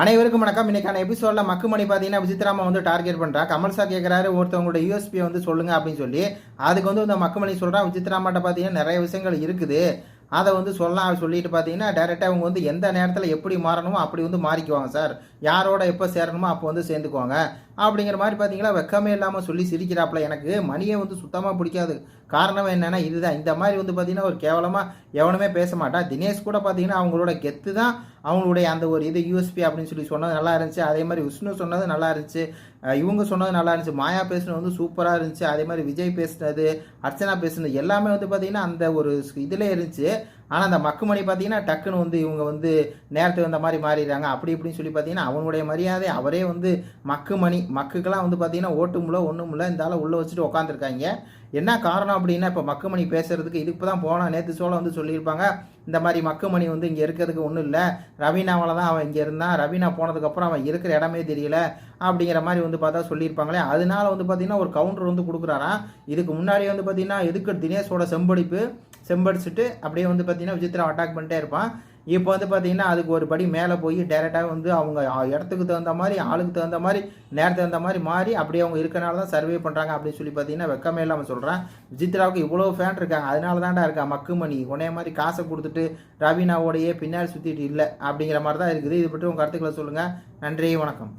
அனைவருக்கும் வணக்கம். இன்னைக்கான எபிசோட்ல மக்குமணி பார்த்தீங்கன்னா விசித்ராமா வந்து டார்கெட் பண்ணுறா. கமல் சார் கேட்குறாரு ஒருத்தவங்களோட யூஎஸ்பியை வந்து சொல்லுங்க அப்படின்னு சொல்லி. அதுக்கு வந்து இந்த மக்குமணி சொல்கிறான் விசித்ராமாட்ட பார்த்தீங்கன்னா நிறைய விஷயங்கள் இருக்குது, அதை வந்து சொல்லலாம் சொல்லிட்டு பார்த்தீங்கன்னா டேரெக்டாக அவங்க வந்து எந்த நேரத்தில் எப்படி மாறணுமோ அப்படி வந்து மாறிக்குவாங்க சார், யாரோட எப்போ சேரணுமோ அப்போ வந்து சேர்ந்துக்குவாங்க அப்படிங்கிற மாதிரி பார்த்தீங்கன்னா வெக்கமே இல்லாமல் சொல்லி சிரிக்கிறாப்புல. எனக்கு மணியை வந்து சுத்தமாக பிடிக்காது. காரணம் என்னென்னா இதுதான், இந்த மாதிரி வந்து பார்த்தீங்கன்னா ஒரு கேவலமாக எவனுமே பேச மாட்டான். தினேஷ் கூட பார்த்தீங்கன்னா அவங்களோட கெத்து தான், அவங்களுடைய அந்த ஒரு இது யூஎஸ்பி அப்படின்னு சொல்லி சொன்னது நல்லா இருந்துச்சு. அதே மாதிரி விஷ்ணு சொன்னது நல்லா இருந்துச்சு, இவங்க சொன்னது நல்லா இருந்துச்சு, மாயா பேசுனது வந்து சூப்பராக இருந்துச்சு. அதே மாதிரி விஜய் பேசுனது, அர்ச்சனா பேசுனது எல்லாமே வந்து பார்த்தீங்கன்னா அந்த ஒரு இதில் இருந்துச்சு. ஆனால் அந்த மக்குமணி பார்த்தீங்கன்னா டக்குன்னு வந்து இவங்க வந்து நேரத்துக்கு வந்த மாதிரி மாறிடுறாங்க அப்படி இப்படின்னு சொல்லி பார்த்தீங்கன்னா அவனுடைய மரியாதை அவரே வந்து மக்குமணி மக்குக்கெல்லாம் வந்து பார்த்தீங்கன்னா ஓட்டுமுல ஒன்றும் இல்லை இந்த ஆளை உள்ளே வச்சுட்டு உட்காந்துருக்காங்க. என்ன காரணம் அப்படின்னா இப்போ மக்குமணி பேசுறதுக்கு இதுக்கு தான் போனால் நேற்று சோழ வந்து சொல்லியிருப்பாங்க இந்த மாதிரி மக்குமணி வந்து இங்கே இருக்கிறதுக்கு ஒன்றும் இல்லை, ரவீனாவால் தான் அவன் இங்கே இருந்தான், ரவீனா போனதுக்கப்புறம் அவன் இருக்கிற இடமே தெரியல அப்படிங்கிற மாதிரி வந்து பார்த்தா சொல்லியிருப்பாங்களே. அதனால வந்து பார்த்தீங்கன்னா ஒரு கவுண்டர் வந்து கொடுக்குறாராம். இதுக்கு முன்னாடி வந்து பார்த்தீங்கன்னா எதுக்கு தினேஷோட செம்படிச்சுட்டு அப்படியே வந்து பார்த்தீங்கன்னா விசித்ரா அட்டாக் பண்ணிட்டே இருப்பான். இப்போ வந்து பார்த்தீங்கன்னா அதுக்கு ஒரு படி மேலே போய் டேரெக்டாக வந்து அவங்க இடத்துக்கு தகுந்த மாதிரி ஆளுக்கு தகுந்த மாதிரி நேரத்துக்கு தகுந்த மாதிரி மாறி அப்படியே அவங்க இருக்கனால தான் சர்வே பண்ணுறாங்க அப்படின்னு சொல்லி பார்த்தீங்கன்னா வெக்கமே இல்லாமல் சொல்கிறேன். விசித்ராவுக்கு இவ்வளோ ஃபேன் இருக்காங்க, அதனால தான்டா இருக்கா மக்குமணி உனைய மாதிரி காசை கொடுத்துட்டு ரவீனாவோடையே பின்னாடி சுற்றிட்டு இல்லை அப்படிங்கிற மாதிரி தான் இருக்குது. இது பற்றி உங்கள் கருத்துக்களை சொல்லுங்கள். நன்றி, வணக்கம்.